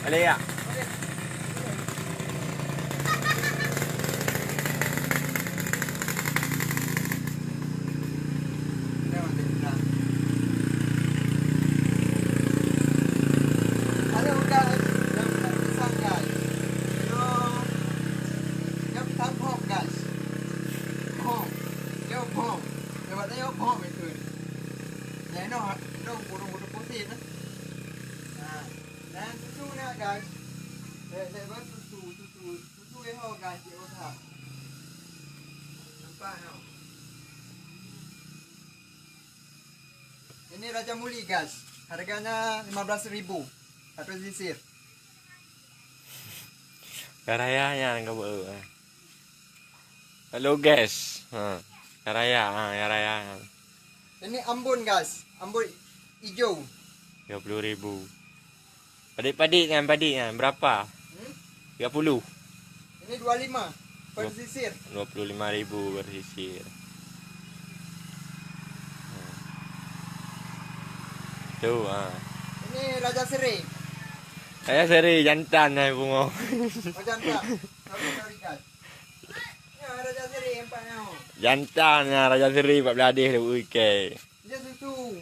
Boleh ya? Dan susunya guys, saya buat susu yang guys di otak. Nampak no? Ini Raja Muli guys, harganya 15.000 satu sisir. Karayanya enggak boleh. Halo guys. Karaya, karaya. Ini Ambon guys, Ambon hijau. 30.000. Padik-padiknya berapa? 30. Ini 25 per sisir. 25.000 per sisir. Tuh, Ini Raja Seri. Saya seri jantan ya bungo. Oh jantan. Sorry guys. Ya Raja Seri empatnya. Jantan ya Raja Seri 14 hadis tu ke. Dia susu.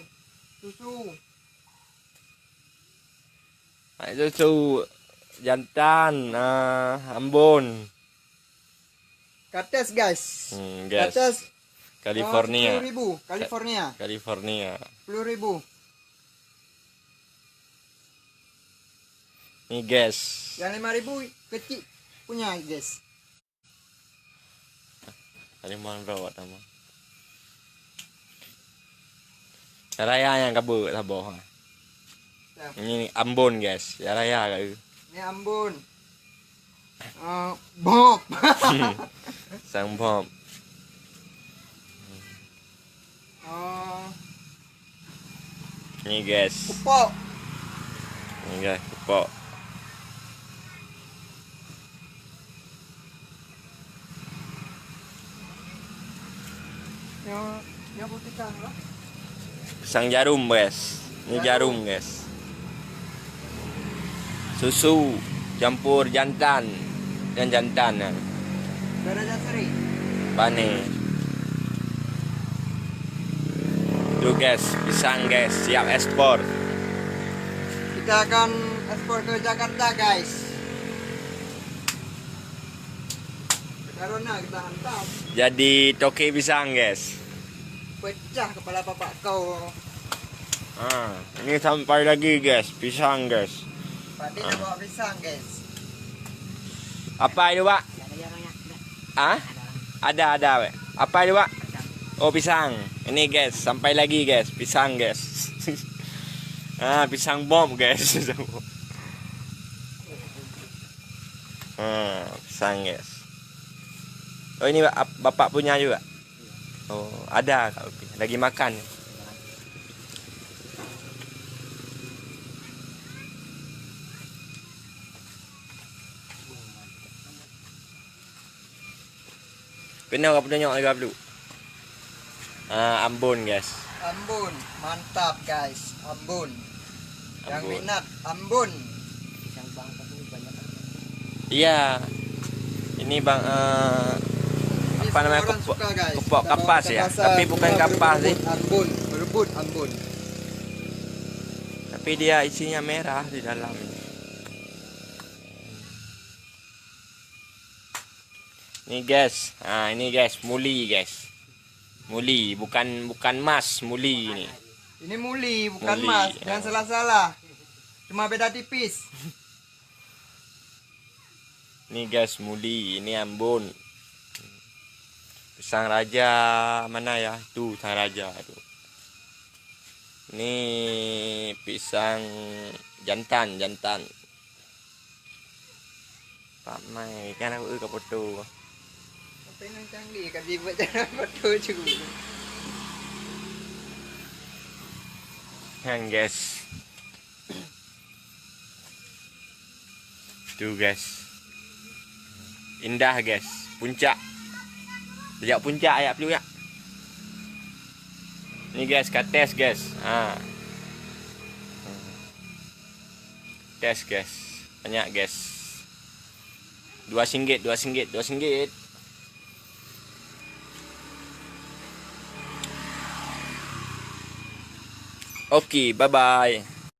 Susu jantan Ambon. Kates guys. Guys. Kates California. 10.000. California. 10.000. Ini guys. Yang 5.000 kecil punya guys. Kalimantan rawat nama. Caranya yang kabut saboh. Ini Ambon guys, caranya kat. Ini Ambon. Bob. Sang bom. Ini guys. Pupuk. Ini guys, pupuk. Yang putih kan lah. Pisang jarum guys. Ini jarum guys. Susu campur jantan dan jantan. Raja Seri. Pane. Tuh guys, pisang guys, siap ekspor. Kita akan ekspor ke Jakarta guys. Karena kita hantam. Jadi toke pisang guys. Pecah kepala bapak kau. Ini sampai lagi guys, pisang guys. Pak Dik bawa pisang guys. Apa itu pak? Ada weh. Apa itu pak? Oh pisang. Ini guys, sampai lagi guys, pisang guys. Pisang bom guys. Pisang guys. Oh ini bapak punya juga. Oh ada lagi makan. Pernah kau tengok lagi dulu. Ambon guys. Ambon, mantap guys. Ambon. Yang Ambon. minat Ambon. Iya. Ini bang apa namanya kepok kapas ya. Tapi bukan kapas sih. Ambon, berebut Ambon. Tapi dia isinya merah di dalam. Ini guys, ini guys, muli guys, muli bukan mas, muli ini. Ini muli bukan Muli, mas, ya. jangan salah-salah. Cuma beda tipis. Ini guys, muli, ini Ambon. Pisang raja mana ya? Itu pisang raja itu. Ini pisang jantan. Pak Mai, kan aku ke foto. Apa yang canggih kan dibuat jangan betul juga. Yang guys. Tuh guys. Indah guys, puncak. Sejak puncak ayat dulu ya. Ini guys, kates guys. Tes guys. Banyak guys. RM2, RM2. Oke, bye bye.